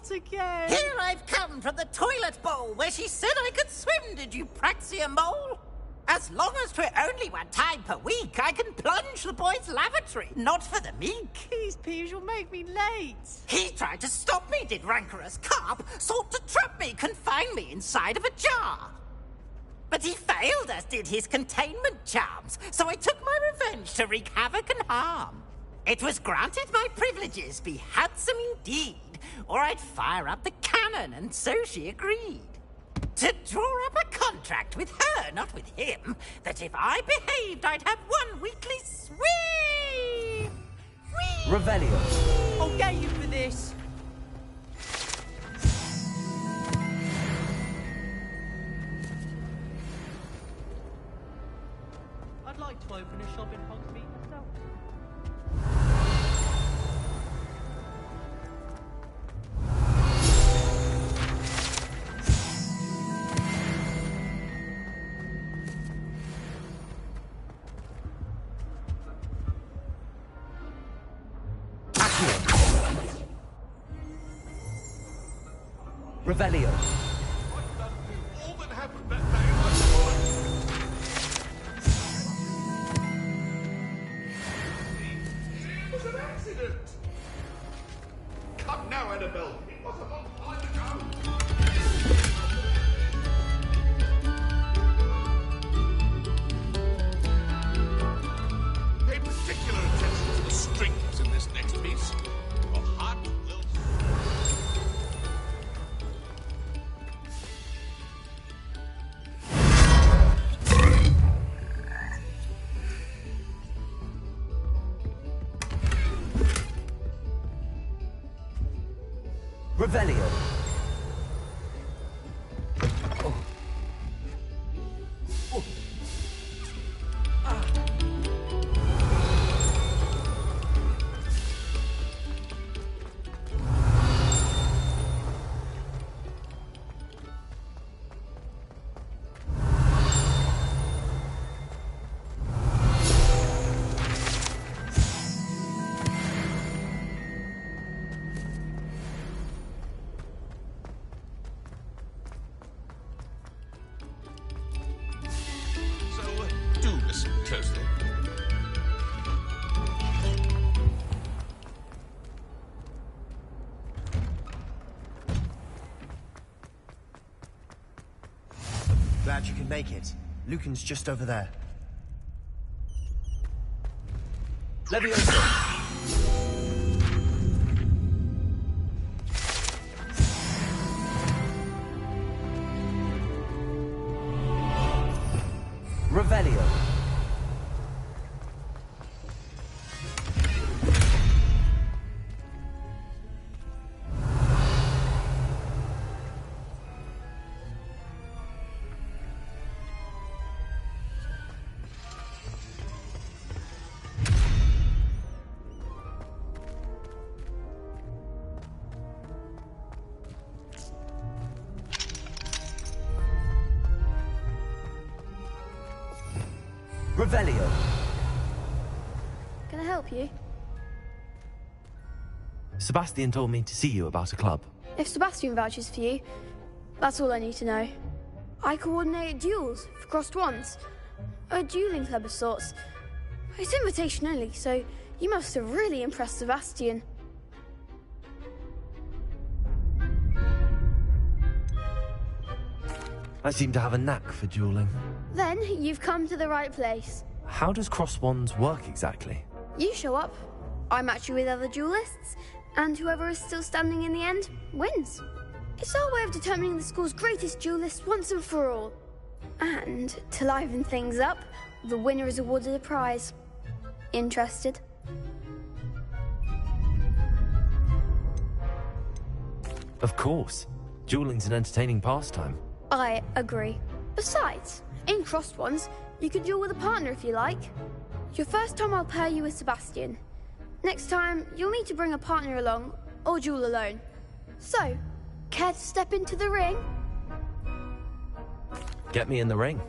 Not again! Here I've come from the toilet bowl where she said I could swim, did you praxia mole? As long as 'twere only one time per week, I can plunge the boy's lavatory, not for the meek. These peeves will make me late. He tried to stop me, did rancorous carp, sought to trap me, confine me inside of a jar. But he failed, as did his containment charms, so I took my revenge to wreak havoc and harm. It was granted my privileges be handsome indeed, or I'd fire up the cannon, and so she agreed. To draw up a contract with her, not with him, that if I behaved, I'd have one weekly swim! Whee! Revelio. I'll get you for this. I'd like to open a shop in Hogsmeade myself. Revelio. All that happened that day was it was an accident. Come now, Annabelle. It was a long time ago. Pay particular attention to the strings in this next piece. Your heart will. Revelio. Do listen closely. Glad you can make it. Lucan's just over there. Leviosa. Revelio. Revelio. Can I help you? Sebastian told me to see you about a club. If Sebastian vouches for you, that's all I need to know. I coordinate duels for crossed wands. A dueling club of sorts. It's invitation only, so you must have really impressed Sebastian. I seem to have a knack for dueling. Then you've come to the right place. How does cross wands work exactly? You show up, I match you with other duelists, and whoever is still standing in the end wins. It's our way of determining the school's greatest duelist once and for all. And to liven things up, the winner is awarded a prize. Interested? Of course. Dueling's an entertaining pastime. I agree. Besides, in crossed ones, you could duel with a partner if you like. Your first time I'll pair you with Sebastian. Next time, you'll need to bring a partner along, or duel alone. So, care to step into the ring? Get me in the ring.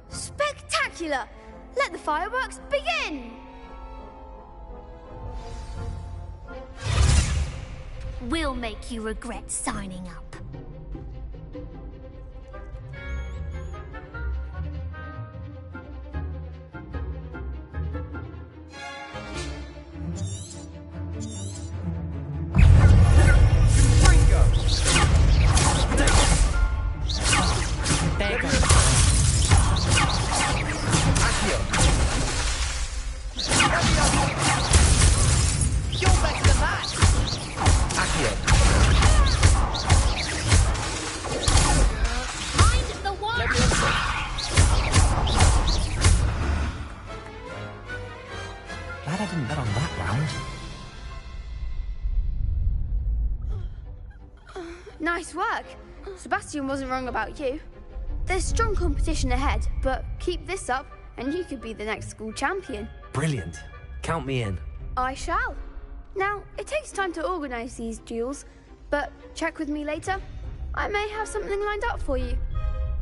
Spectacular! Let the fireworks begin! will make you regret signing up. Glad I didn't bet on that round. Nice work. Sebastian wasn't wrong about you. There's strong competition ahead, but keep this up and you could be the next school champion. Brilliant. Count me in. I shall. Now, it takes time to organise these duels, but check with me later. I may have something lined up for you.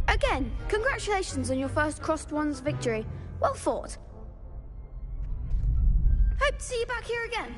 Again, congratulations on your first Crossed Wands victory. Well fought. Hope to see you back here again.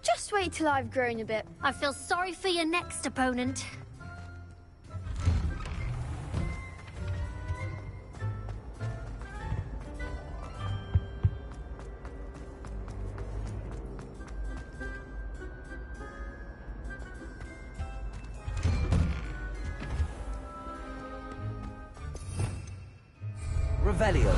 Just wait till I've grown a bit. I feel sorry for your next opponent. Revelio.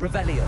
Revelio.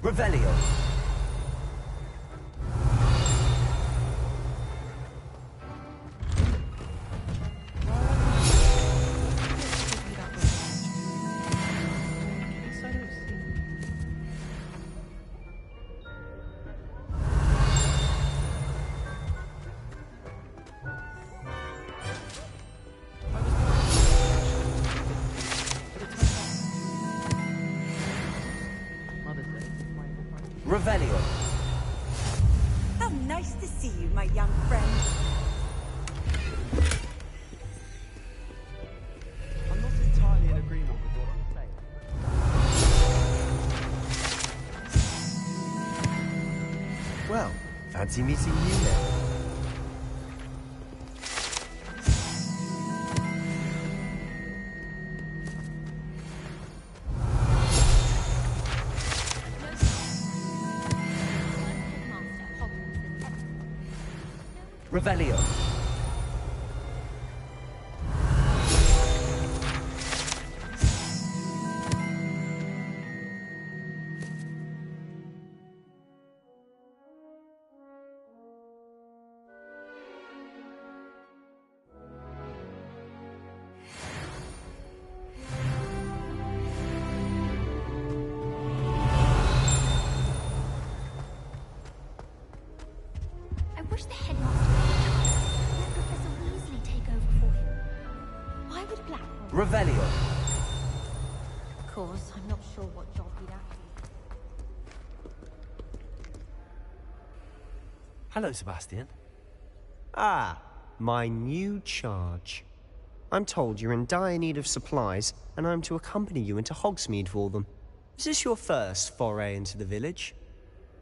Revelio. Revelio. How nice to see you, my young friend. I'm not entirely in agreement with what you're saying. Well, fancy meeting you then. Revelio. I wish the headmaster would let Professor Weasley take over for him. Why would Blackwood? Revelio. Of course, I'm not sure what job he'd actually. Hello, Sebastian. Ah, my new charge. I'm told you're in dire need of supplies, and I'm to accompany you into Hogsmeade for them. Is this your first foray into the village?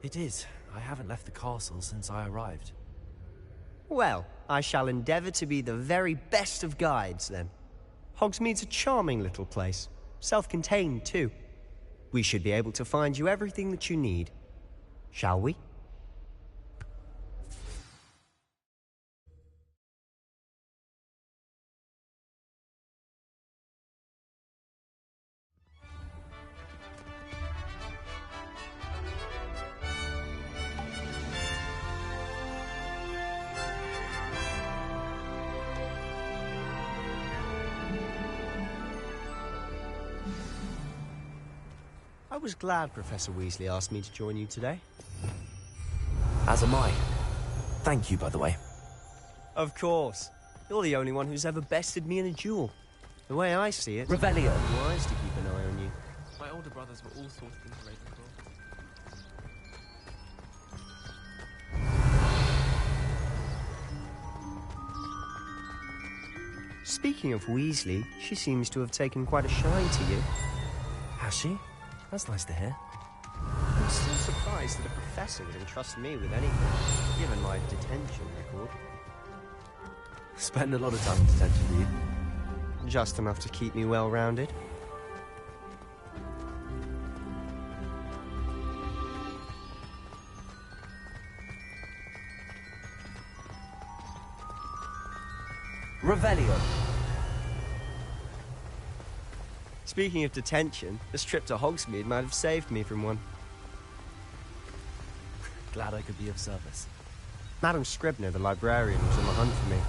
It is. I haven't left the castle since I arrived. Well, I shall endeavour to be the very best of guides, then. Hogsmeade's a charming little place. Self-contained, too. We should be able to find you everything that you need. Shall we? I was glad Professor Weasley asked me to join you today. As am I. Thank you, by the way. Of course. You're the only one who's ever bested me in a duel. The way I see it, Revelio. it's wise to keep an eye on you. My older brothers were all sorted into Ravenclaw. Speaking of Weasley, she seems to have taken quite a shine to you. Has she? That's nice to hear. I'm still surprised that a professor would entrust me with anything, given my detention record. Spend a lot of time in detention, do you? Just enough to keep me well-rounded. Revelio. Speaking of detention, this trip to Hogsmeade might have saved me from one. Glad I could be of service. Madam Scribner, the librarian, was on the hunt for me,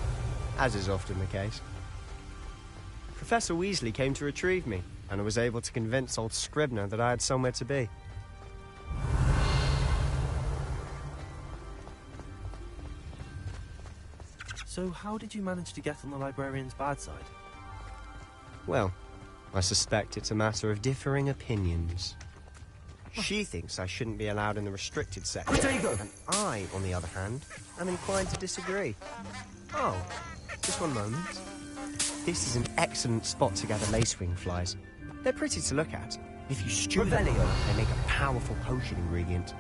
as is often the case. Professor Weasley came to retrieve me, and I was able to convince old Scribner that I had somewhere to be. So how did you manage to get on the librarian's bad side? Well, I suspect it's a matter of differing opinions. She thinks I shouldn't be allowed in the restricted section. And I, on the other hand, am inclined to disagree. Oh, just one moment. This is an excellent spot to gather lacewing flies. They're pretty to look at. If you stew them, they make a powerful potion ingredient.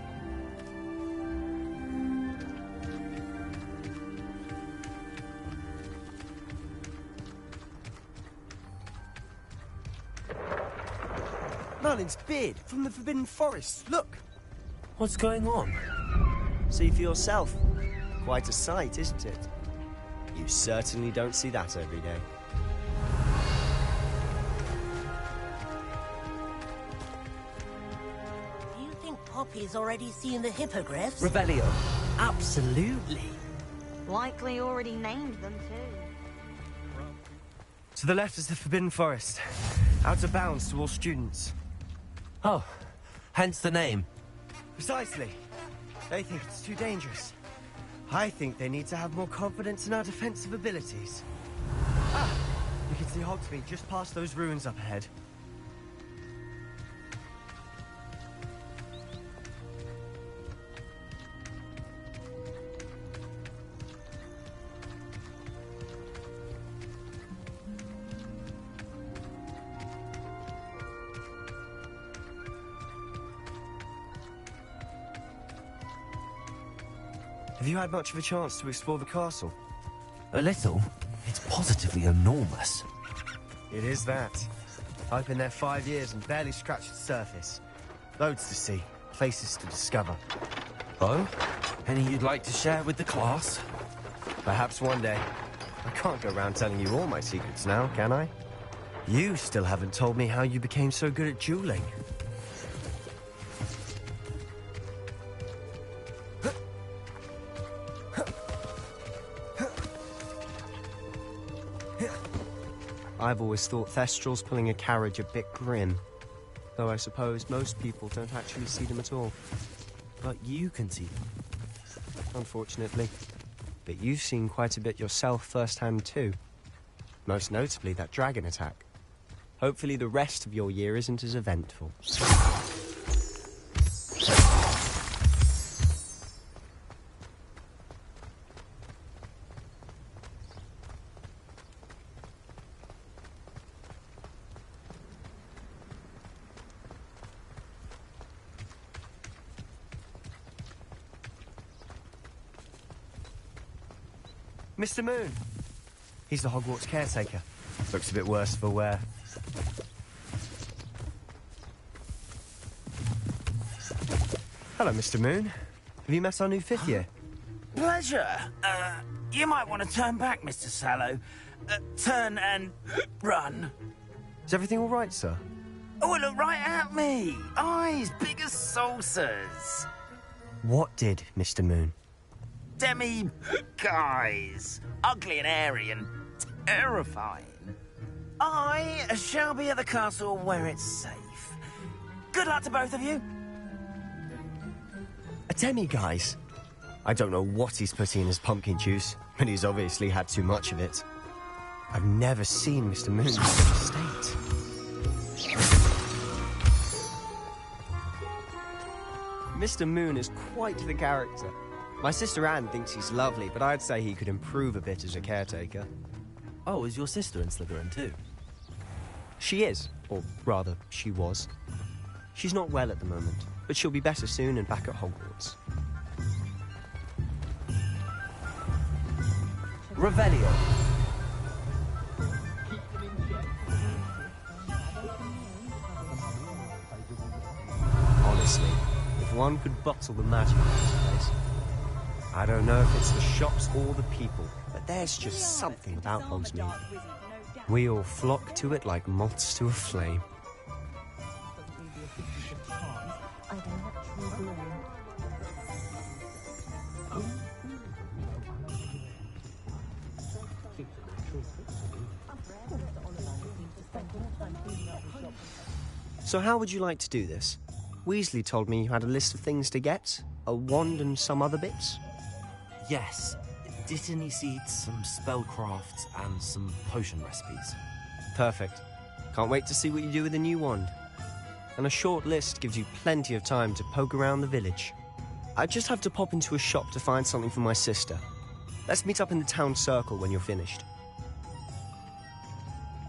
Merlin's beard from the Forbidden Forest. Look! What's going on? See for yourself. Quite a sight, isn't it? You certainly don't see that every day. Do you think Poppy's already seen the hippogriffs? Revelio. Absolutely. Likely already named them too. To the left is the Forbidden Forest. Out of bounds to all students. Oh, hence the name. Precisely. They think it's too dangerous. I think they need to have more confidence in our defensive abilities. Ah! You can see Hogsmeade just past those ruins up ahead. Have you had much of a chance to explore the castle? A little. It's positively enormous. It is that. I've been there 5 years and barely scratched the surface. Loads to see, places to discover. Oh? Any you'd like to share with the class? Perhaps one day. I can't go around telling you all my secrets now, can I? You still haven't told me how you became so good at dueling. I've always thought Thestrals pulling a carriage a bit grim. Though I suppose most people don't actually see them at all. But you can see them. Unfortunately. But you've seen quite a bit yourself firsthand too. Most notably that dragon attack. Hopefully the rest of your year isn't as eventful. Mr. Moon. He's the Hogwarts caretaker. Looks a bit worse for wear. Hello, Mr. Moon. Have you met our new fifth year? Pleasure. You might want to turn back, Mr. Sallow. Turn and run. Is everything all right, sir? Oh, look right at me. Eyes big as saucers. What did, Mr. Moon? Guys. Ugly and airy and terrifying. I shall be at the castle where it's safe. Good luck to both of you. A demi-guise? I don't know what he's putting in his pumpkin juice, but he's obviously had too much of it. I've never seen Mr. Moon in such a state. Mr. Moon is quite the character. My sister Anne thinks he's lovely, but I'd say he could improve a bit as a caretaker. Oh, is your sister in Slytherin too? She is, or rather, she was. She's not well at the moment, but she'll be better soon and back at Hogwarts. Revelio. Honestly, if one could bottle the magic in this place. I don't know if it's the shops or the people, but there's just something about Hogsmeade. We all flock to it like moths to a flame. So how would you like to do this? Weasley told me you had a list of things to get, a wand and some other bits. Yes. Dittany seeds, some spellcrafts, and some potion recipes. Perfect. Can't wait to see what you do with the new wand. And a short list gives you plenty of time to poke around the village. I just have to pop into a shop to find something for my sister. Let's meet up in the town circle when you're finished.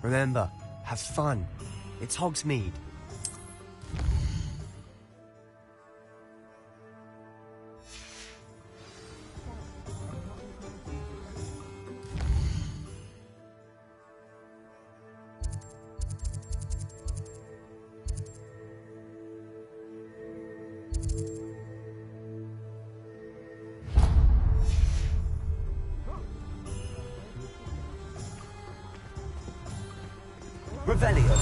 Remember, have fun. It's Hogsmeade. Revelio.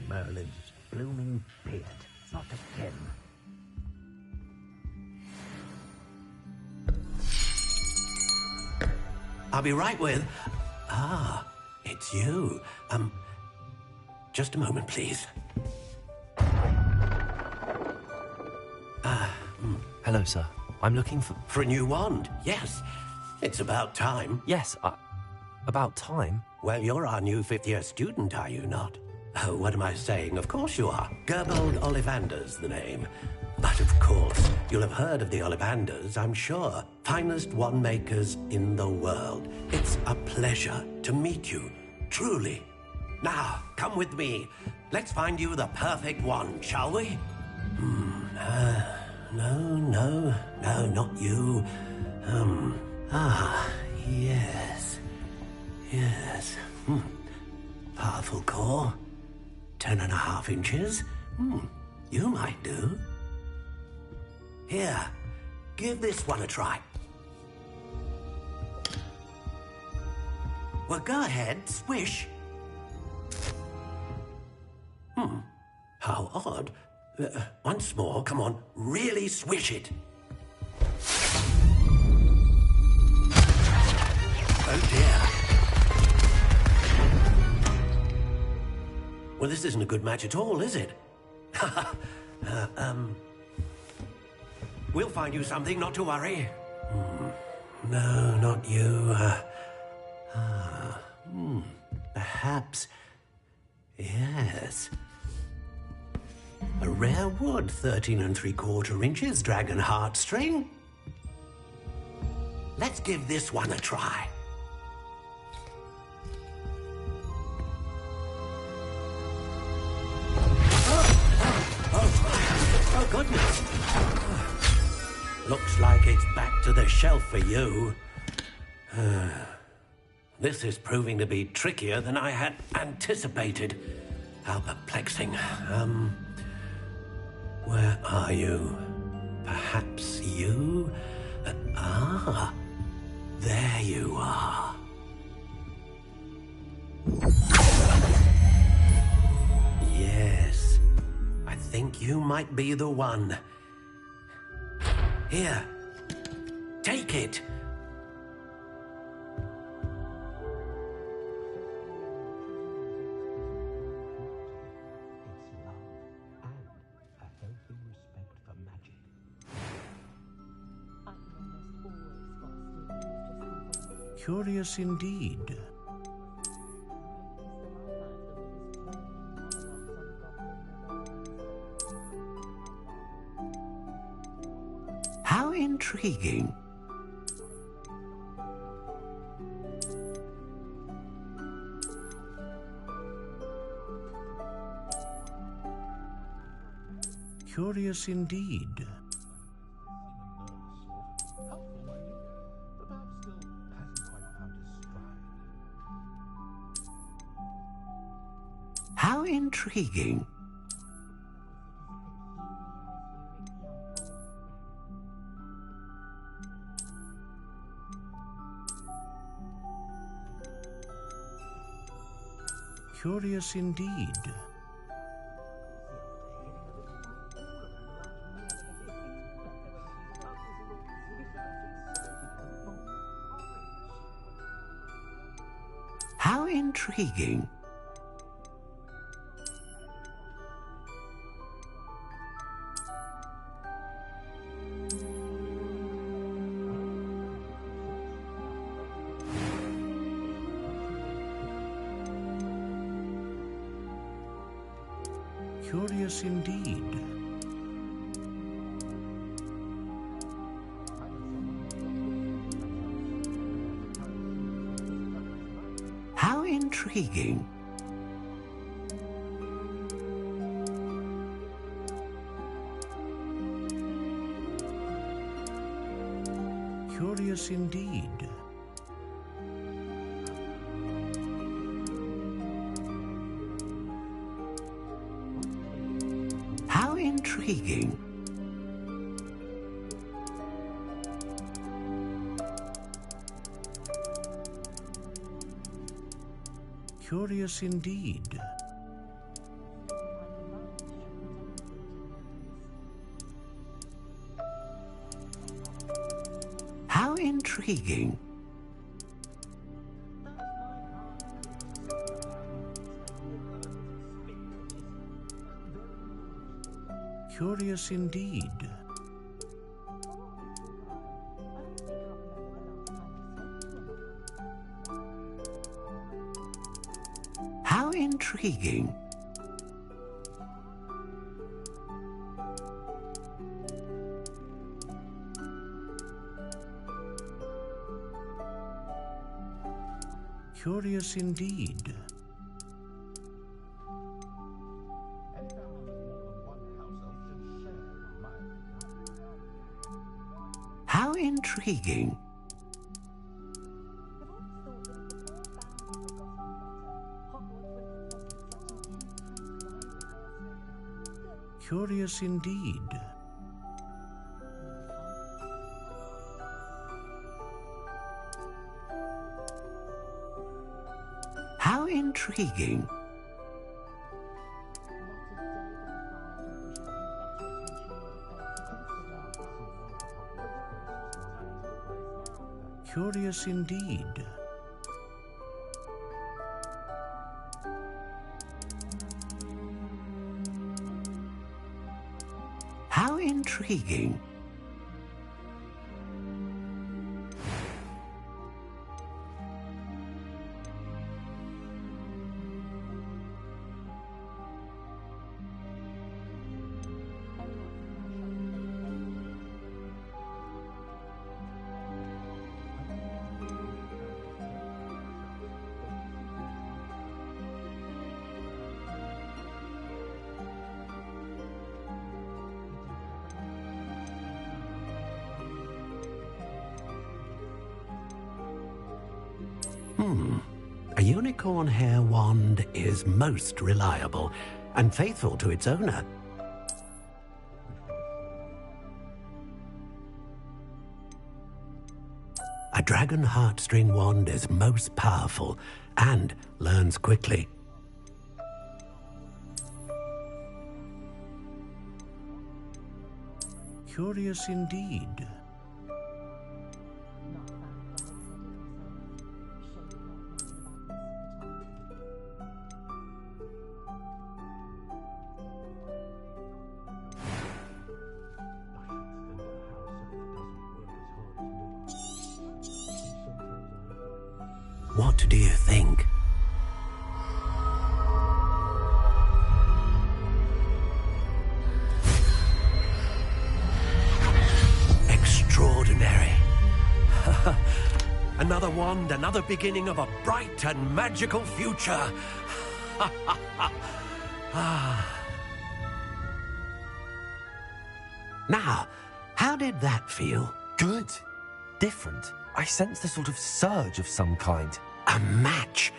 Merlin's blooming beard. Not again. I'll be right with... Ah, it's you. Just a moment, please. Hello, sir. I'm looking for... For a new wand, yes. It's about time. Yes, about time? Well, you're our new fifth-year student, are you not? Oh, what am I saying? Of course you are. Gerbold Ollivander's the name. But of course, you'll have heard of the Ollivanders, I'm sure. Finest wand makers in the world. It's a pleasure to meet you, truly. Now, come with me. Let's find you the perfect wand, shall we? No, not you. Yes. Powerful core. 10.5 inches. You might do. Here, give this one a try. Well, go ahead, swish. How odd. Once more, come on, really swish it. Oh dear. Well, this isn't a good match at all, is it? We'll find you something, not to worry. No, not you. Perhaps. Yes. A rare wood, 13 3/4 inches, dragon heartstring. Let's give this one a try. Oh, goodness. Looks like it's back to the shelf for you. This is proving to be trickier than I had anticipated. How perplexing. Where are you? Perhaps you? There you are. Yes, I think you might be the one. Here, take it. Curious indeed. How intriguing. Curious indeed. How intriguing. Curious indeed. How intriguing. Curious indeed. How intriguing. Curious indeed. How intriguing. Curious indeed. How intriguing. Curious indeed. How intriguing. Curious indeed. intriguing. Curious indeed. How intriguing. Curious indeed. How intriguing. A unicorn hair wand is most reliable and faithful to its owner. A dragon heartstring wand is most powerful and learns quickly. Curious indeed. What do you think? Extraordinary. Another wand, another beginning of a bright and magical future. Now, how did that feel? Good. Different. I sensed a sort of surge of some kind. A match.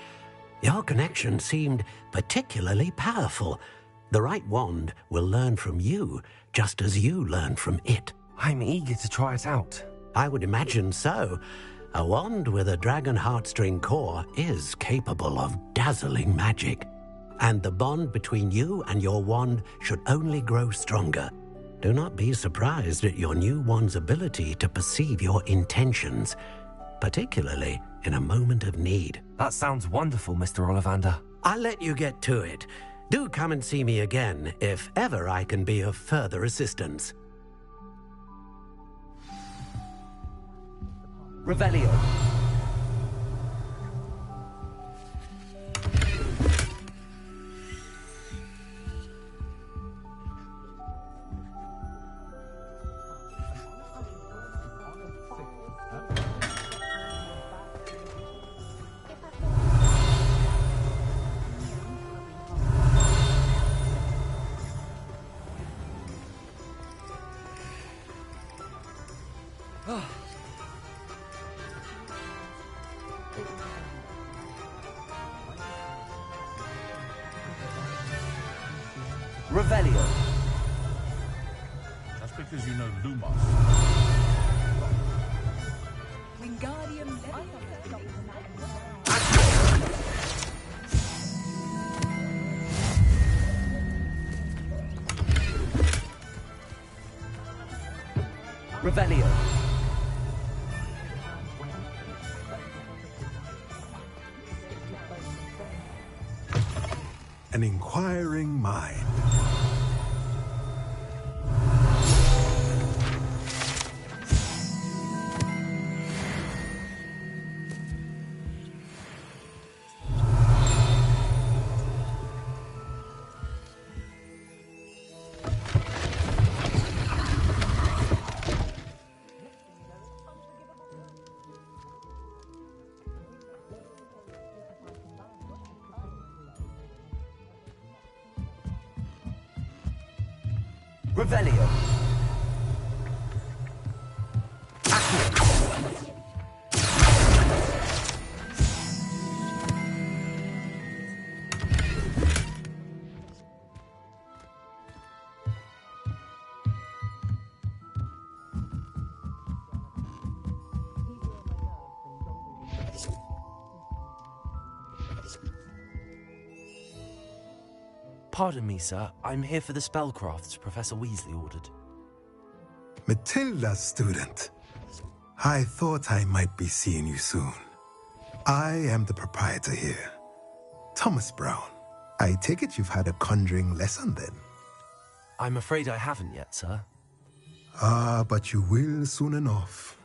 Your connection seemed particularly powerful. The right wand will learn from you, just as you learn from it. I'm eager to try it out. I would imagine so. A wand with a dragon heartstring core is capable of dazzling magic. And the bond between you and your wand should only grow stronger. Do not be surprised at your new wand's ability to perceive your intentions, particularly in a moment of need. That sounds wonderful, Mr. Ollivander. I'll let you get to it. Do come and see me again if ever I can be of further assistance. Revelio. Revelio. Just because you know Lumos. Wingardium Revelio. An inquiring mind. Revelio. Accio. Pardon me, sir. I'm here for the spellcrafts Professor Weasley ordered. Matilda's student. I thought I might be seeing you soon. I am the proprietor here, Thomas Brown. I take it you've had a conjuring lesson then? I'm afraid I haven't yet, sir. Ah, but you will soon enough.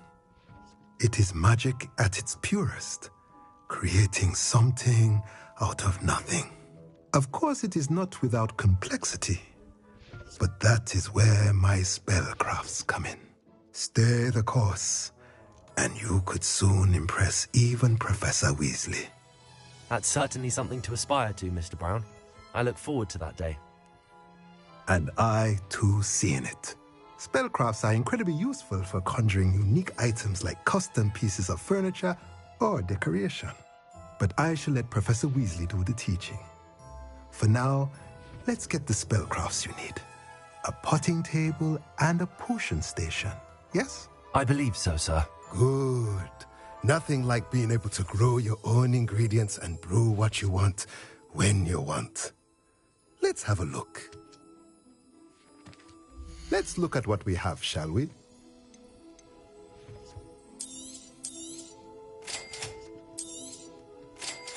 It is magic at its purest, creating something out of nothing. Of course, it is not without complexity, but that is where my spellcrafts come in. Stay the course, and you could soon impress even Professor Weasley. That's certainly something to aspire to, Mr. Brown. I look forward to that day. And I, too, see in it. Spellcrafts are incredibly useful for conjuring unique items like custom pieces of furniture or decoration. But I shall let Professor Weasley do the teaching. For now, let's get the spellcrafts you need. A potting table and a potion station, yes? I believe so, sir. Good. Nothing like being able to grow your own ingredients and brew what you want when you want. Let's have a look. Let's look at what we have, shall we?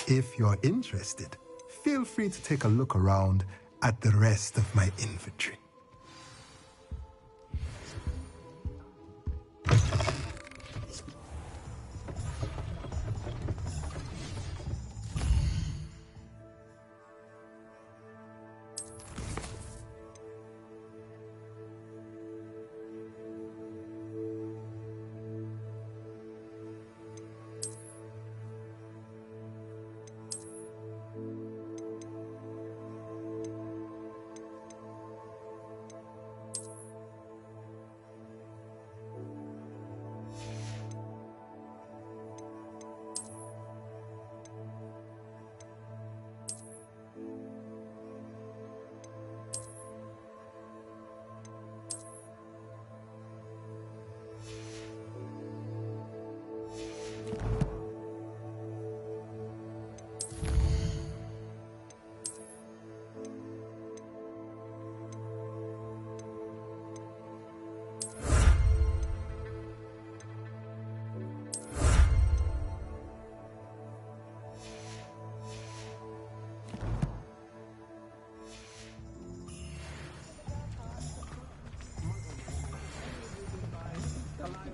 If you're interested, feel free to take a look around at the rest of my inventory.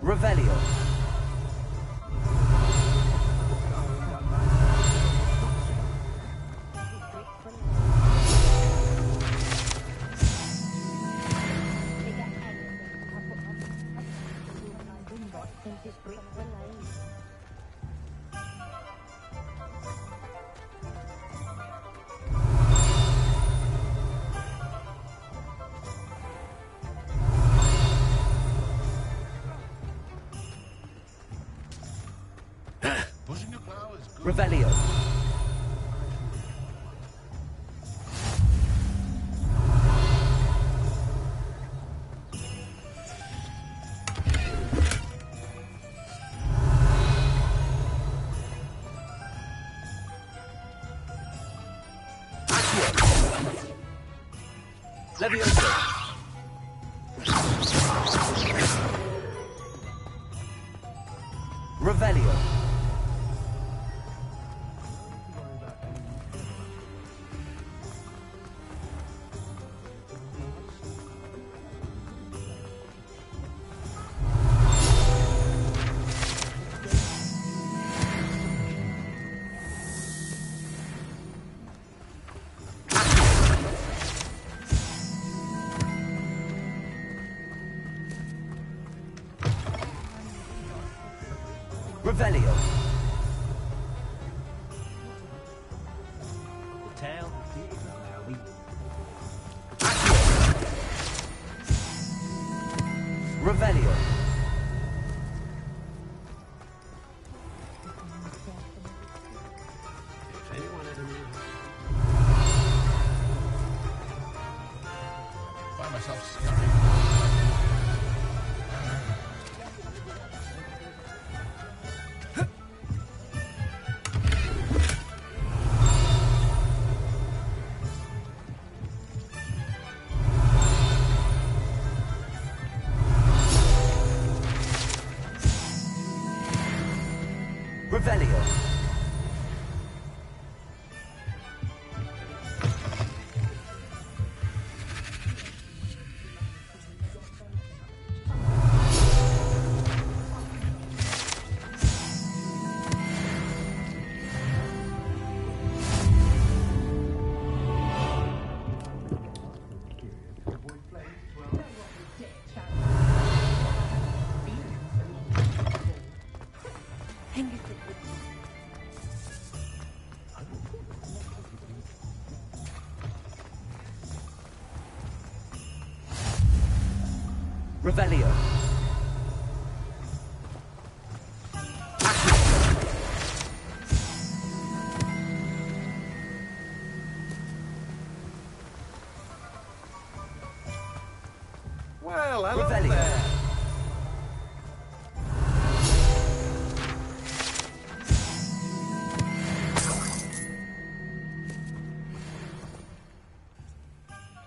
Revelio. Revelio. Levioso. Revelio. Revelio. Revelio. Find myself scurrying. Revelio. Well, hello Revelio. there.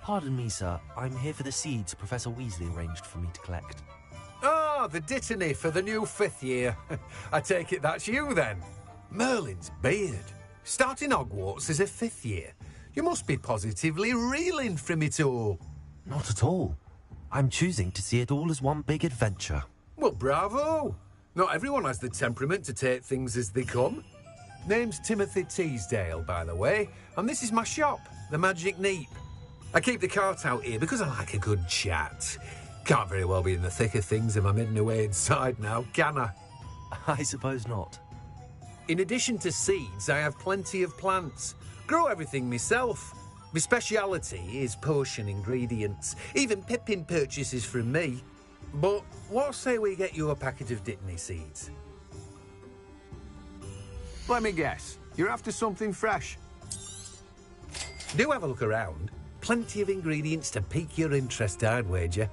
Pardon me, sir. I'm here for the seeds Professor Weasley arranged for me to collect. Ah, the dittany for the new 5th year. I take it that's you, then. Merlin's beard. Starting Hogwarts as a 5th year. You must be positively reeling from it all. Not at all. I'm choosing to see it all as one big adventure. Well, bravo. Not everyone has the temperament to take things as they come. Name's Timothy Teasdale, by the way, and this is my shop, the Magic Neep. I keep the cart out here because I like a good chat. Can't very well be in the thick of things if I'm hidden away inside now, can I? I suppose not. In addition to seeds, I have plenty of plants. Grow everything myself. My speciality is potion ingredients. Even Pippin purchases from me. But what say we get you a packet of Dittany seeds? Let me guess. You're after something fresh. Do have a look around. Plenty of ingredients to pique your interest, I'd wager.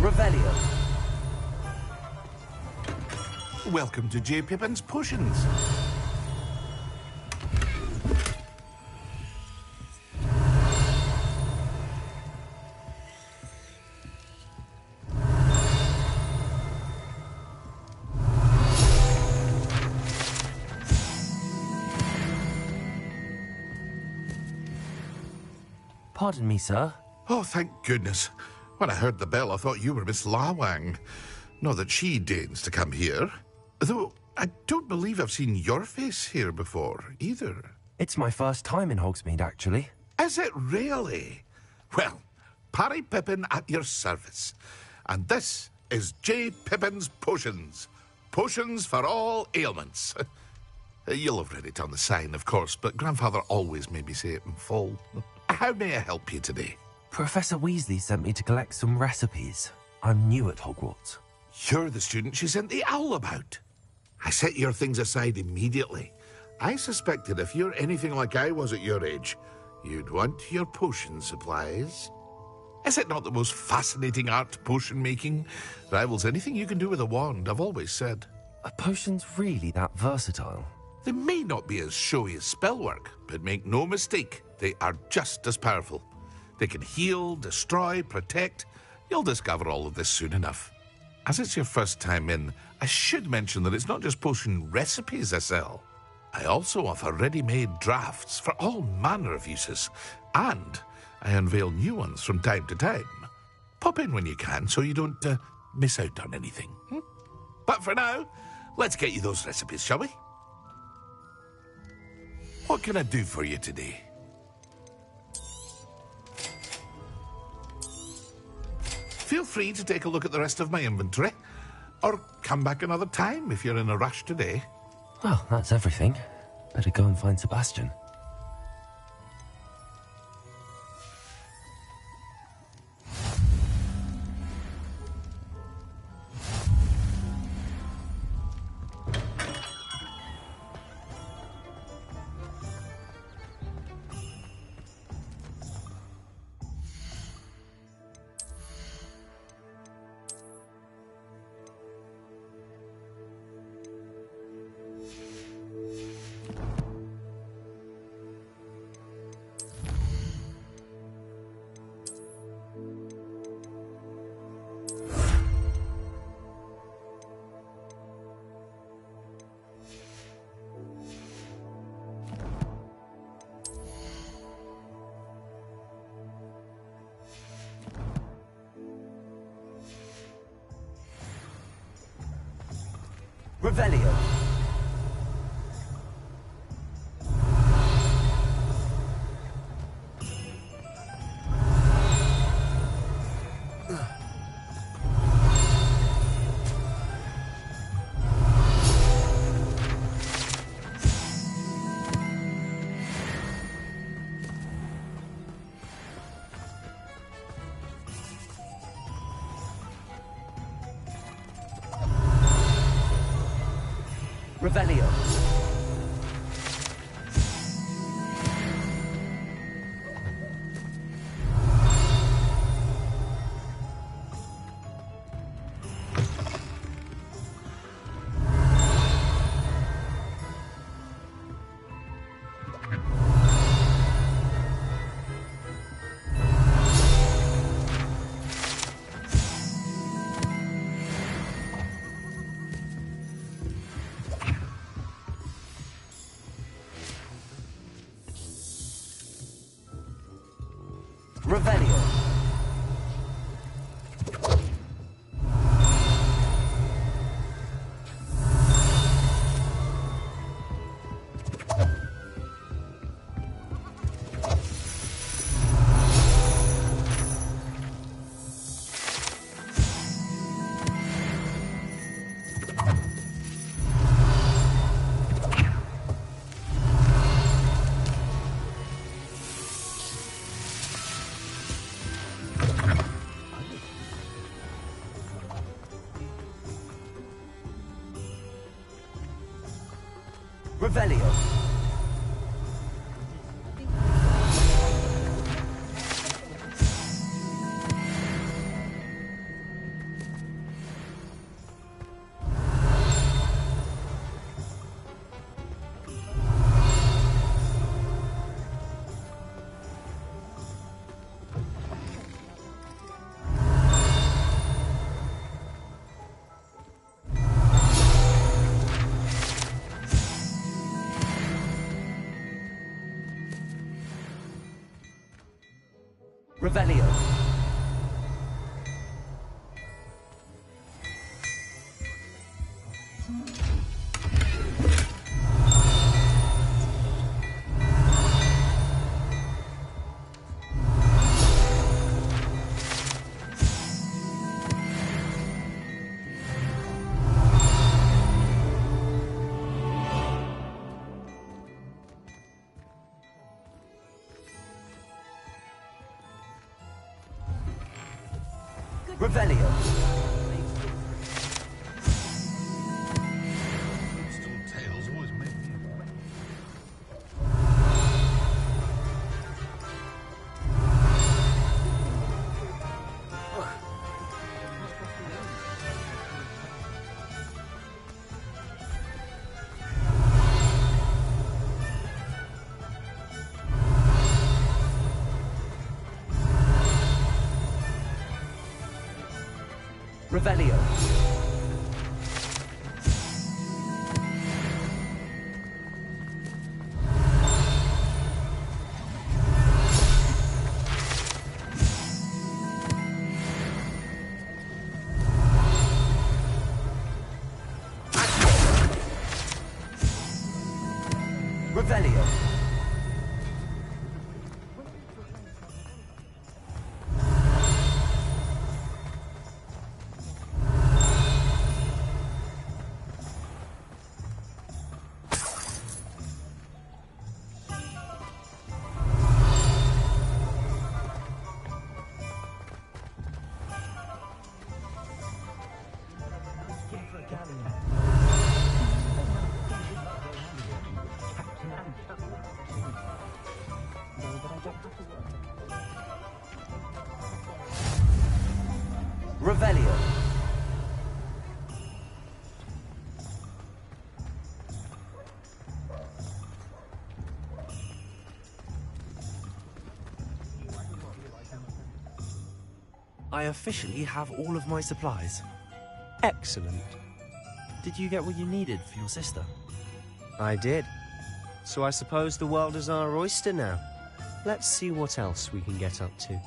Revelio. Welcome to J. Pippin's Potions. Pardon me, sir. Oh, thank goodness. When I heard the bell, I thought you were Miss Lawang. Not that she deigns to come here. Though I don't believe I've seen your face here before, either. It's my first time in Hogsmeade, actually. Is it really? Well, Parry Pippin at your service. And this is J. Pippin's Potions. Potions for all ailments. You'll have read it on the sign, of course, but Grandfather always made me say it in full. How may I help you today? Professor Weasley sent me to collect some recipes. I'm new at Hogwarts. You're the student she sent the owl about. I set your things aside immediately. I suspected if you're anything like I was at your age, you'd want your potion supplies. Is it not the most fascinating art, potion making? Rivals anything you can do with a wand, I've always said. Are potions really that versatile? They may not be as showy as spellwork, but make no mistake, they are just as powerful. They can heal, destroy, protect. You'll discover all of this soon enough. As it's your first time in, I should mention that it's not just potion recipes I sell. I also offer ready-made drafts for all manner of uses, and I unveil new ones from time to time. Pop in when you can so you don't miss out on anything. But for now, let's get you those recipes, shall we? What can I do for you today? Feel free to take a look at the rest of my inventory, or come back another time if you're in a rush today. Well, that's everything. Better go and find Sebastian. Revelio. Revelio. Revelio. Revelio. Revelio. Revelio. Tales always make me Revelio. Revelio. Revelio. I officially have all of my supplies. Excellent. Did you get what you needed for your sister? I did. So I suppose the world is our oyster now. Let's see what else we can get up to.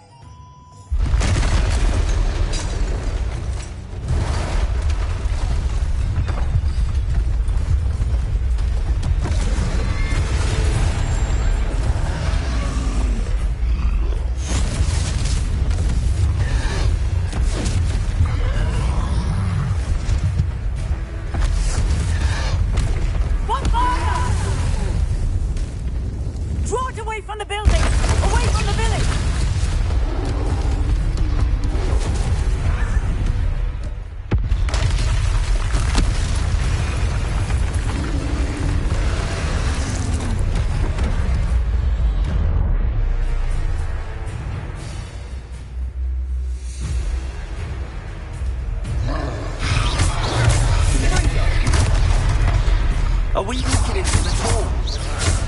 Are we making it to the top?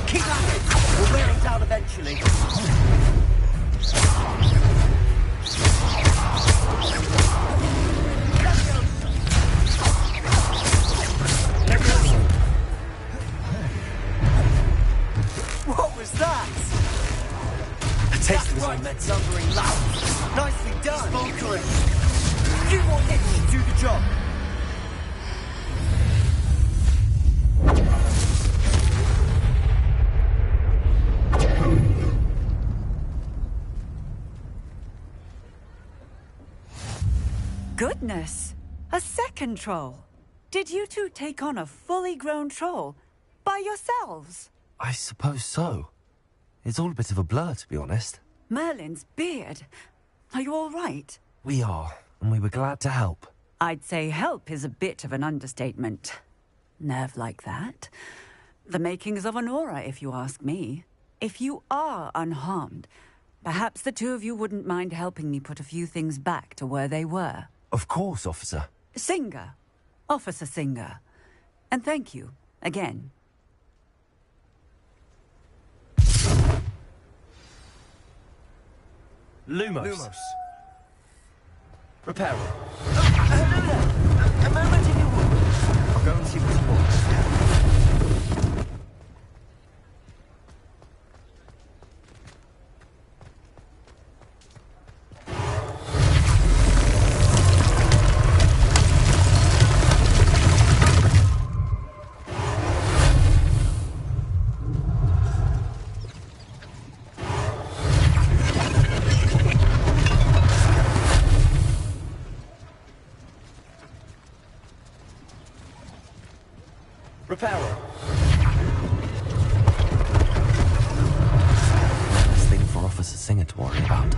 Keep at it! We'll wear it down eventually. What was that? A taste of right, that lumbering loud. Nicely done. Smoker. A few more hits to do the job. Goodness! A second troll. Did you two take on a fully grown troll by yourselves? I suppose so. It's all a bit of a blur, to be honest. Merlin's beard. Are you all right? We are, and we were glad to help. I'd say help is a bit of an understatement. Nerve like that. The makings of an aura, if you ask me. If you are unharmed, perhaps the two of you wouldn't mind helping me put a few things back to where they were. Of course, officer. Singer. Officer Singer. And thank you, again. Lumos. Reparo. Hello there. A moment if you would. I'll go and see what he wants. Reparo. Last thing for Officer Singer to worry about.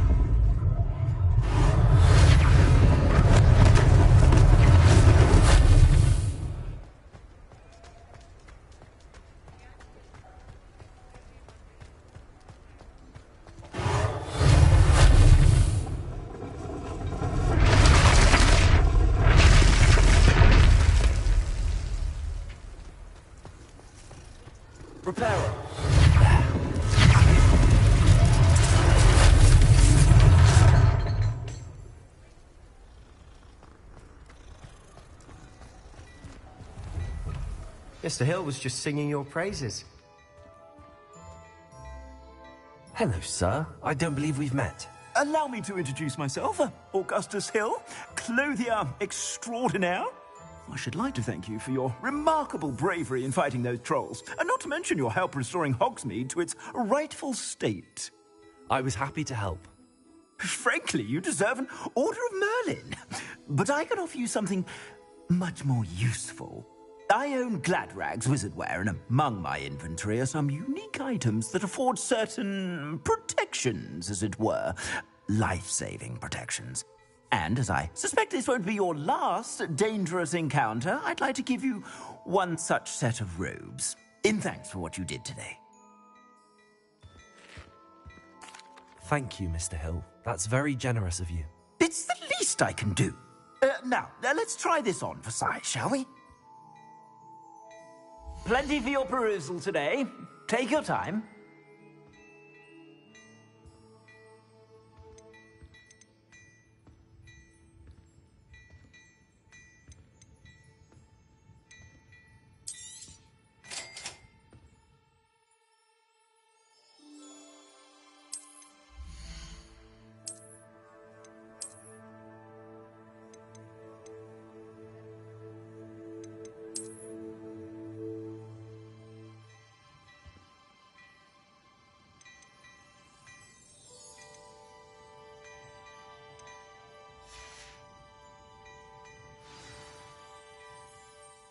Reparo. Mr. Hill was just singing your praises. Hello, sir. I don't believe we've met. Allow me to introduce myself, Augustus Hill, clothier extraordinaire. I should like to thank you for your remarkable bravery in fighting those trolls, and not to mention your help restoring Hogsmeade to its rightful state. I was happy to help. Frankly, you deserve an Order of Merlin. But I can offer you something much more useful. I own Gladrag's wizardware, and among my inventory are some unique items that afford certain protections, as it were. Life-saving protections. And as I suspect this won't be your last dangerous encounter, I'd like to give you one such set of robes, in thanks for what you did today. Thank you, Mr. Hill. That's very generous of you. It's the least I can do. Now, let's try this on for size, shall we? Plenty for your perusal today. Take your time.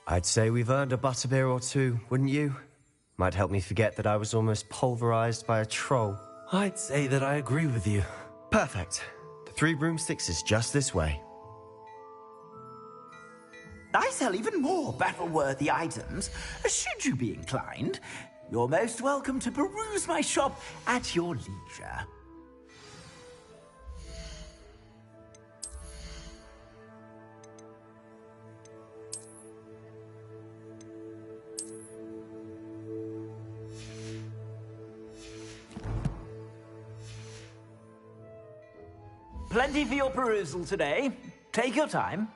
I'd say we've earned a butterbeer or two, wouldn't you? Might help me forget that I was almost pulverized by a troll. I'd say that I agree with you. Perfect. The 3 broomsticks is just this way. I sell even more battle-worthy items. Should you be inclined, you're most welcome to peruse my shop at your leisure. Plenty for your perusal today. Take your time.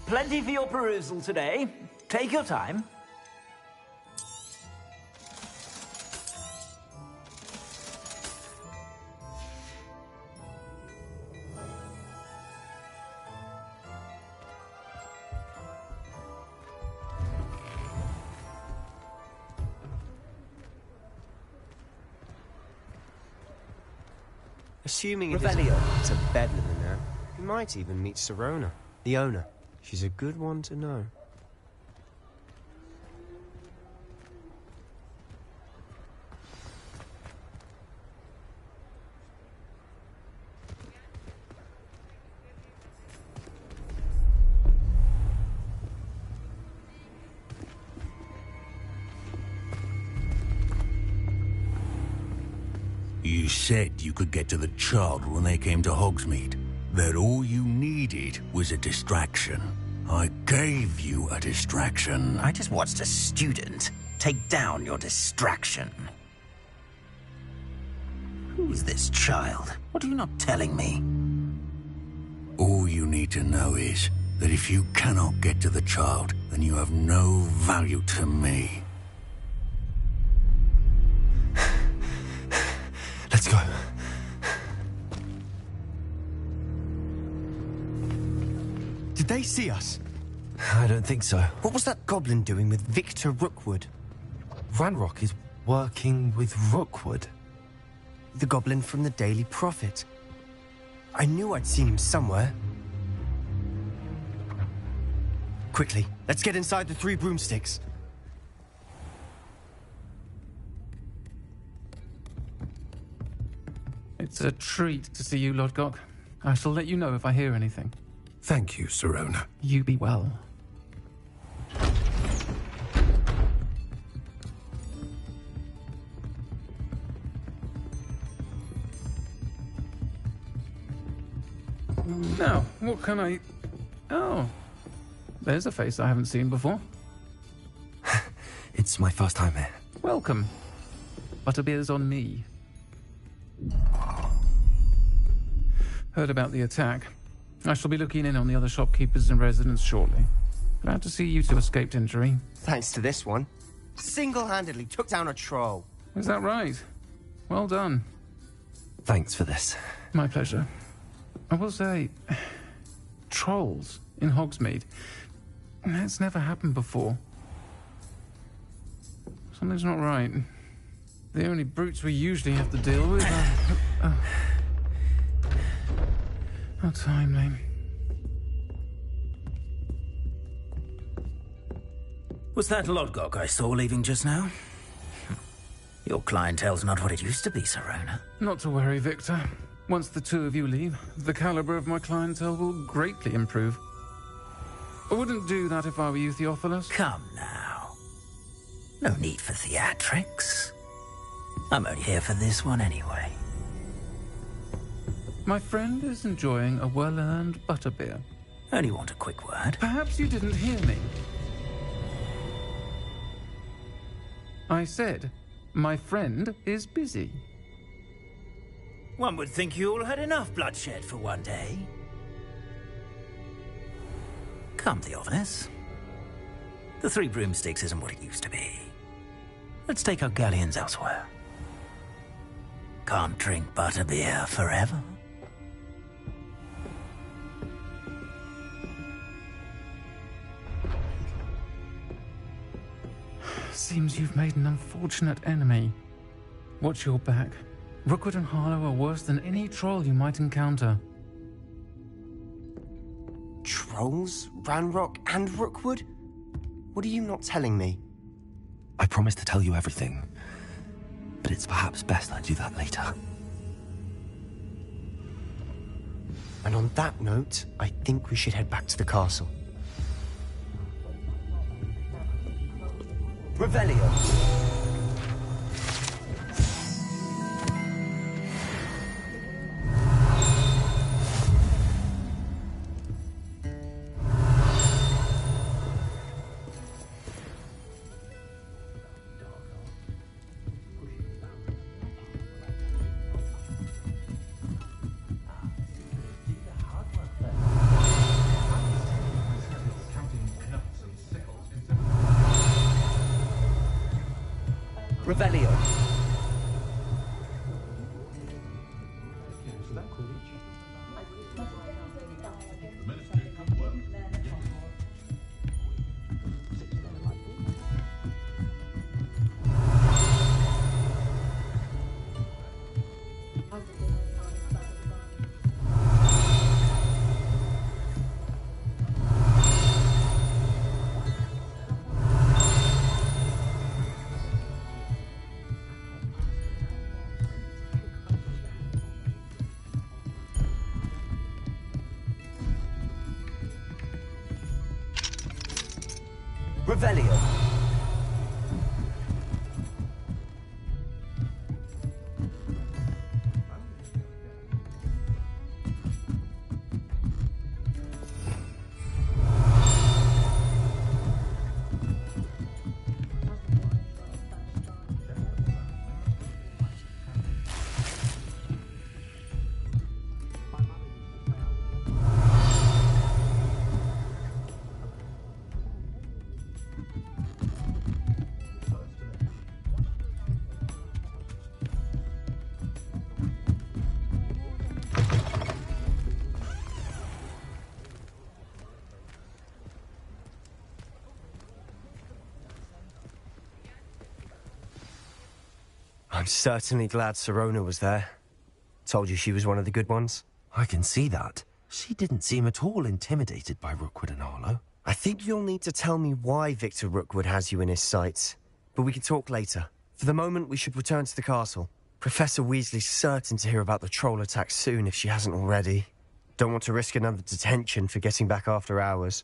Plenty for your perusal today. Take your time. Assuming it isn't to Bedlam in there, we might even meet Sirona, the owner. She's a good one to know. You said you could get to the child when they came to Hogsmeade. That all you needed was a distraction. I gave you a distraction. I just watched a student take down your distraction. Who's this child? What are you not telling me? All you need to know is that if you cannot get to the child, then you have no value to me. Let's go. Did they see us? I don't think so. What was that goblin doing with Victor Rookwood? Ranrock is working with Rookwood. The goblin from the Daily Prophet. I knew I'd seen him somewhere. Quickly, let's get inside the 3 broomsticks. It's a treat to see you, Lodgok. I shall let you know if I hear anything. Thank you, Sirona. You be well. Now, what can I... Oh, there's a face I haven't seen before. It's my first time here. Welcome. Butterbeer's on me. Heard about the attack. I shall be looking in on the other shopkeepers and residents shortly. Glad to see you two escaped injury. Thanks to this one. Single-handedly took down a troll. Is that right? Well done. Thanks for this. My pleasure. I will say, trolls in Hogsmeade. That's never happened before. Something's not right. The only brutes we usually have to deal with are... How timely. Was that Lodgok I saw leaving just now? Your clientele's not what it used to be, Sirona. Not to worry, Victor. Once the two of you leave, the caliber of my clientele will greatly improve. I wouldn't do that if I were you, Theophilus. Come now. No need for theatrics. I'm only here for this one anyway. My friend is enjoying a well-earned butterbeer. Only want a quick word. Perhaps you didn't hear me. I said, my friend is busy. One would think you all had enough bloodshed for one day. Come, Theophilus. The Three Broomsticks isn't what it used to be. Let's take our galleons elsewhere. Can't drink butterbeer forever. Seems you've made an unfortunate enemy. Watch your back. Rookwood and Harlow are worse than any troll you might encounter. Trolls? Ranrock and Rookwood? What are you not telling me? I promised to tell you everything, but it's perhaps best I do that later. And on that note, I think we should head back to the castle. Revelio. Revelio. Revelio. I'm certainly glad Sirona was there. Told you she was one of the good ones. I can see that. She didn't seem at all intimidated by Rookwood and Harlow. I think you'll need to tell me why Victor Rookwood has you in his sights. But we can talk later. For the moment, we should return to the castle. Professor Weasley's certain to hear about the troll attack soon if she hasn't already. Don't want to risk another detention for getting back after hours.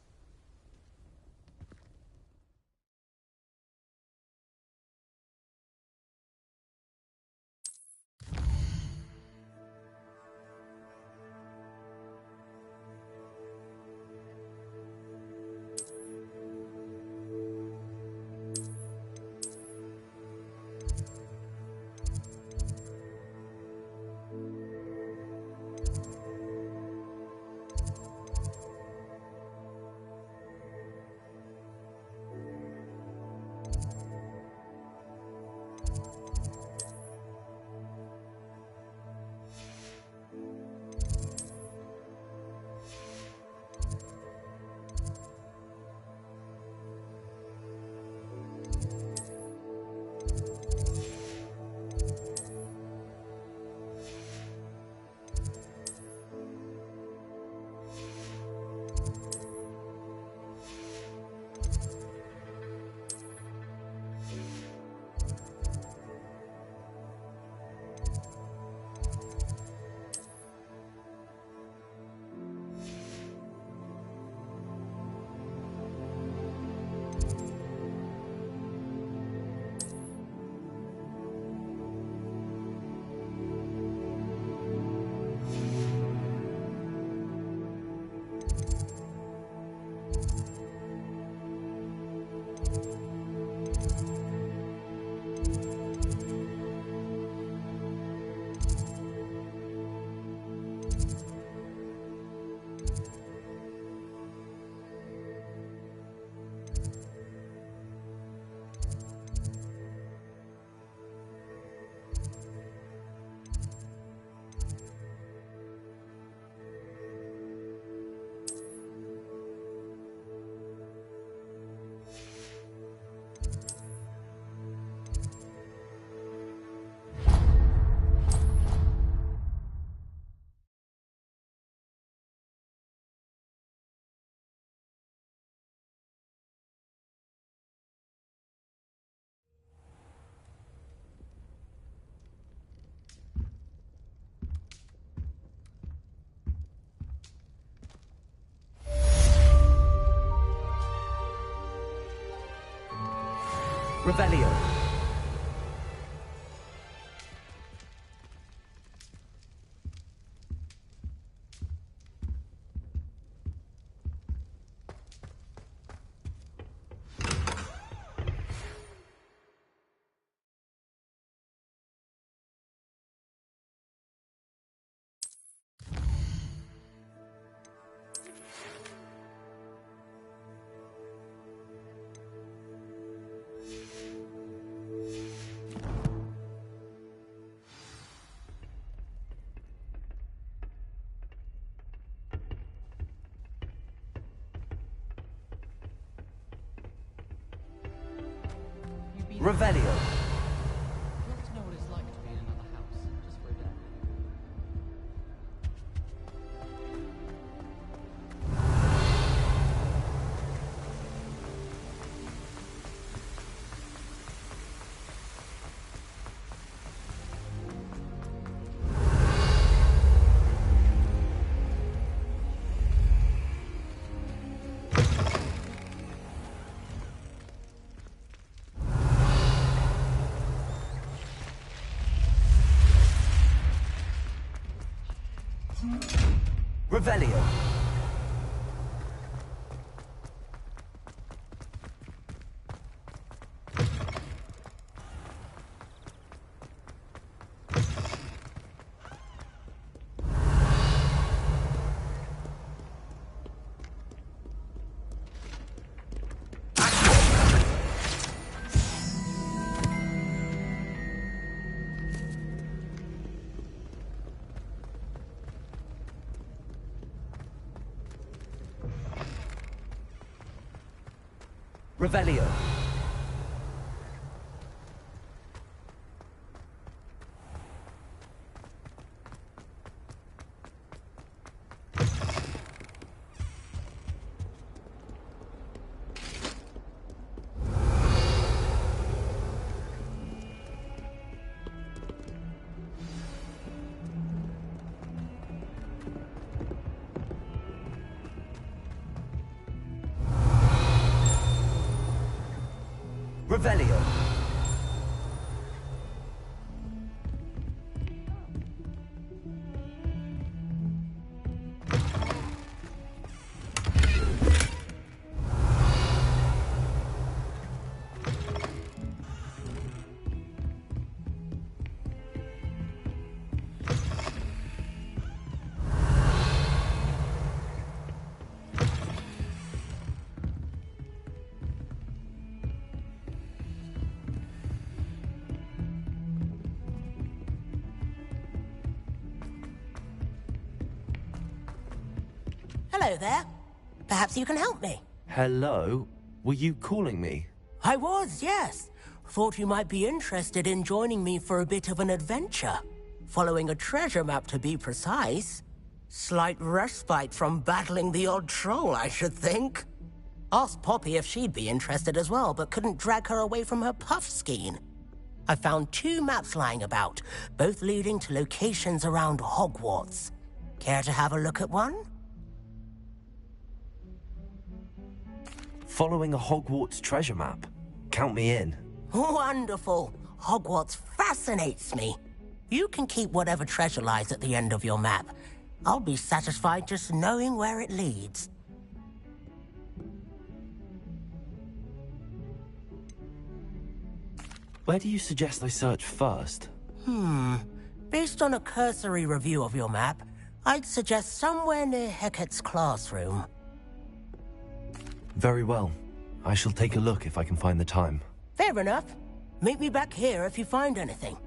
Revelio. Revelio. I'd love to know what it's like to be in another house, just for a day. Revelio. Revelio. Revelio. Hello there. Perhaps you can help me. Hello? Were you calling me? I was, yes. Thought you might be interested in joining me for a bit of an adventure. Following a treasure map, to be precise. Slight respite from battling the odd troll, I should think. Asked Poppy if she'd be interested as well, but couldn't drag her away from her puff skein. I found 2 maps lying about, both leading to locations around Hogwarts. Care to have a look at one? Following a Hogwarts treasure map? Count me in. Wonderful. Hogwarts fascinates me. You can keep whatever treasure lies at the end of your map. I'll be satisfied just knowing where it leads. Where do you suggest I search first? Based on a cursory review of your map, I'd suggest somewhere near Hecat's classroom. Very well. I shall take a look if I can find the time. Fair enough. Meet me back here if you find anything.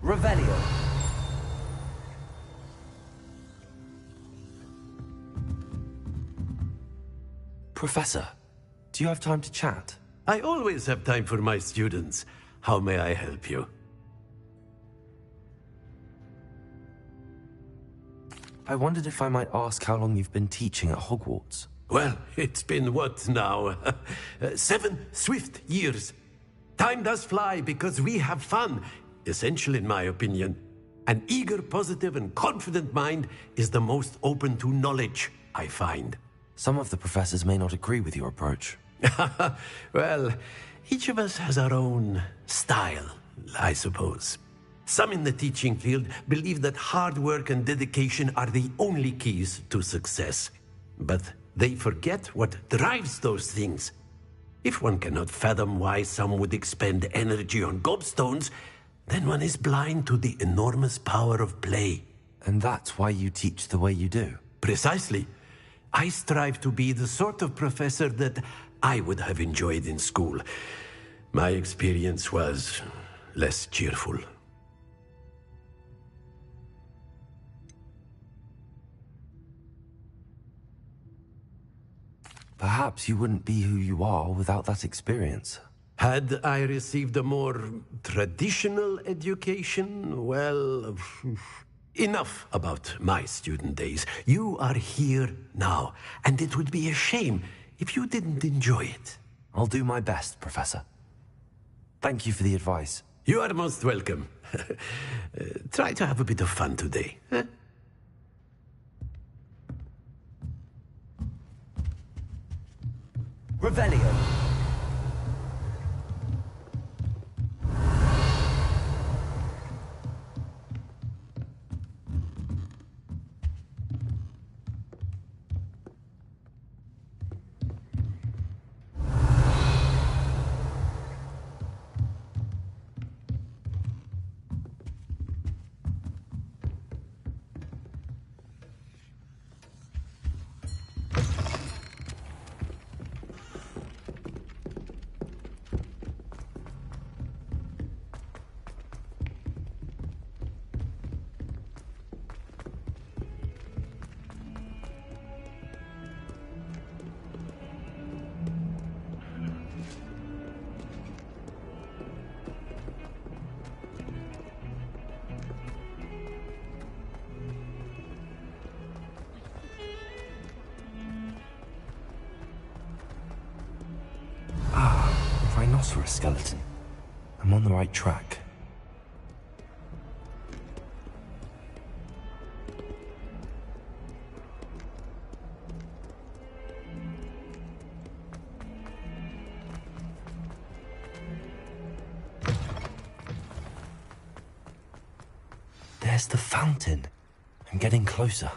Revelio. Professor, do you have time to chat? I always have time for my students. How may I help you? I wondered if I might ask how long you've been teaching at Hogwarts. Well, it's been what now? 7 swift years. Time does fly because we have fun. Essential in my opinion. An eager, positive, and confident mind is the most open to knowledge, I find. Some of the professors may not agree with your approach. Well, each of us has our own style, I suppose. Some in the teaching field believe that hard work and dedication are the only keys to success. But they forget what drives those things. If one cannot fathom why some would expend energy on gobstones, then one is blind to the enormous power of play. And that's why you teach the way you do? Precisely. I strive to be the sort of professor that I would have enjoyed in school. My experience was less cheerful. Perhaps you wouldn't be who you are without that experience. Had I received a more traditional education, well, enough about my student days. You are here now, and it would be a shame if you didn't enjoy it. I'll do my best, Professor. Thank you for the advice. You are most welcome. Try to have a bit of fun today. Huh? Revelio. house for a skeleton. I'm on the right track. There's the fountain. I'm getting closer.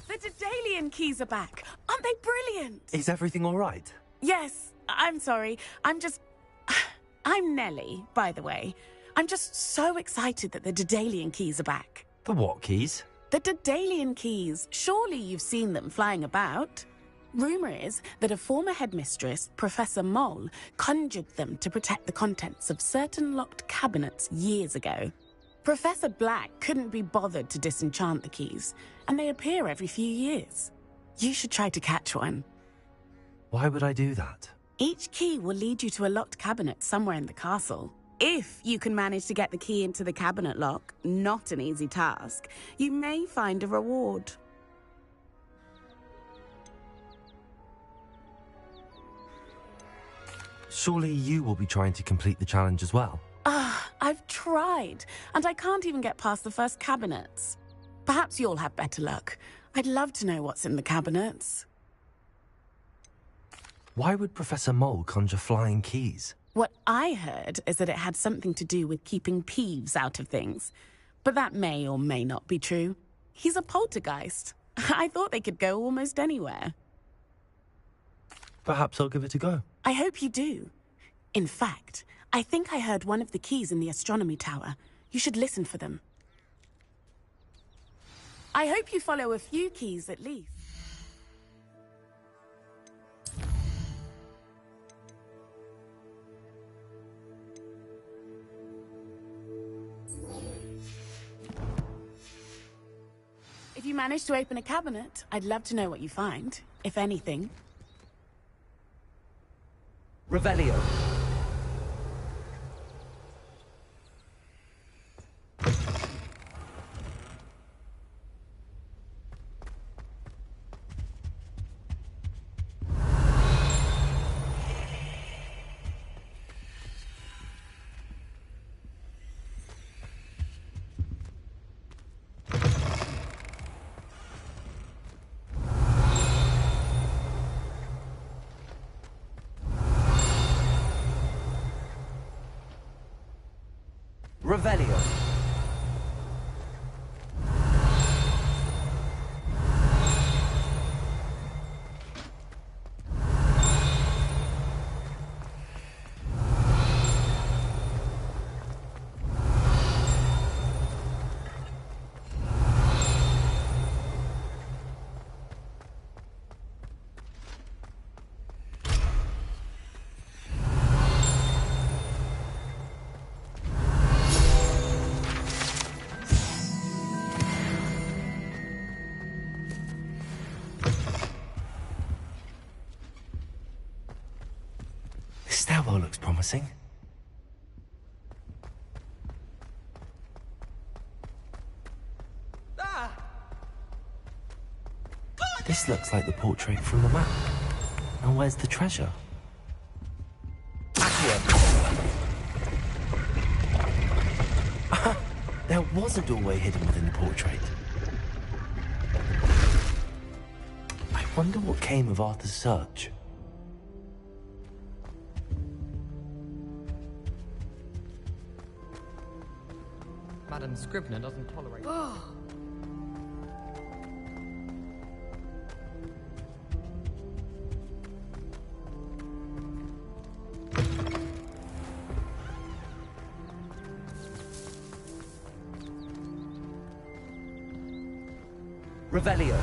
The Daedalian keys are back. Aren't they brilliant? Is everything all right? Yes, I'm sorry. I'm Nellie, by the way. I'm just so excited that the Daedalian keys are back. The what keys? The Daedalian keys. Surely you've seen them flying about. Rumour is that a former headmistress, Professor Mole, conjured them to protect the contents of certain locked cabinets years ago. Professor Black couldn't be bothered to disenchant the keys, and they appear every few years. You should try to catch one. Why would I do that? Each key will lead you to a locked cabinet somewhere in the castle. If you can manage to get the key into the cabinet lock, not an easy task, you may find a reward. Surely you will be trying to complete the challenge as well. I've tried, and I can't even get past the first cabinets. Perhaps you'll have better luck. I'd love to know what's in the cabinets. Why would Professor Mole conjure flying keys? What I heard is that it had something to do with keeping Peeves out of things. But that may or may not be true. He's a poltergeist. I thought they could go almost anywhere. Perhaps I'll give it a go. I hope you do. In fact, I think I heard one of the keys in the astronomy tower. You should listen for them. I hope you follow a few keys at least. If you manage to open a cabinet, I'd love to know what you find, if anything. Revelio. Revelio. This stairwell looks promising. This looks like the portrait from the map. Now where's the treasure? There was a doorway hidden within the portrait. I wonder what came of Arthur's search. Madam Scribner doesn't tolerate... Revelio.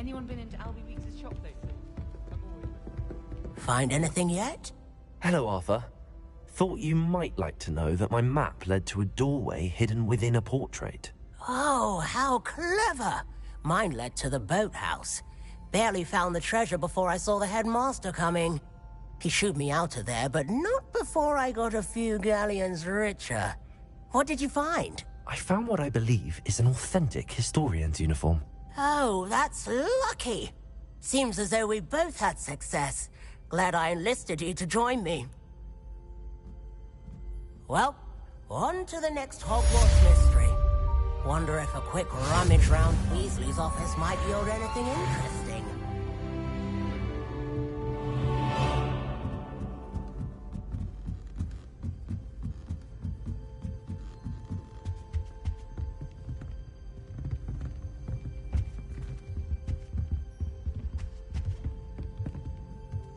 Anyone been into Albie Weeks' shop lately? Find anything yet? Hello, Arthur. Thought you might like to know that my map led to a doorway hidden within a portrait. Oh, how clever! Mine led to the boathouse. Barely found the treasure before I saw the headmaster coming. He shooed me out of there, but not before I got a few galleons richer. What did you find? I found what I believe is an authentic historian's uniform. Oh, that's lucky. Seems as though we both had success. Glad I enlisted you to join me. Well, on to the next Hogwarts mystery. Wonder if a quick rummage round Weasley's office might yield anything interesting.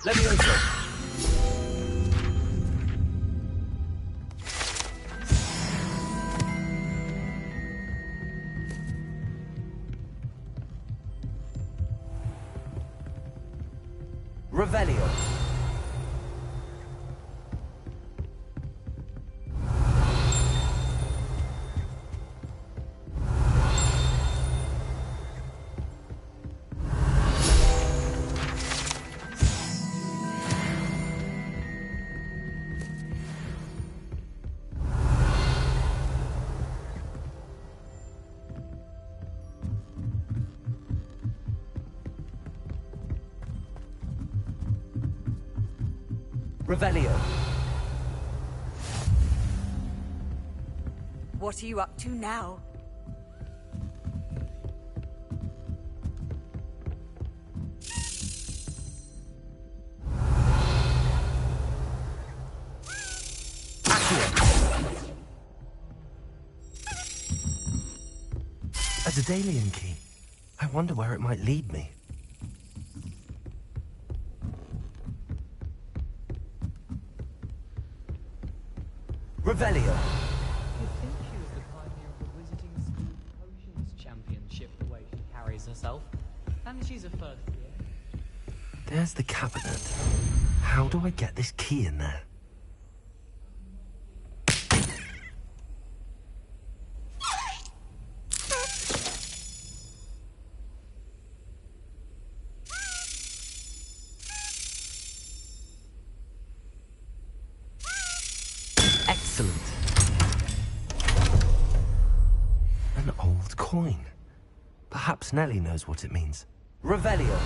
Let me open. Revelio. Revelio. What are you up to now? A Daedalian key. I wonder where it might lead me. Revelio. You'd think she was the pioneer of the Wizarding School Potions Championship, the way she carries herself. And she's a first year. There's the cabinet. How do I get this key in there? Excellent. An old coin. Perhaps Nellie knows what it means. Revelio.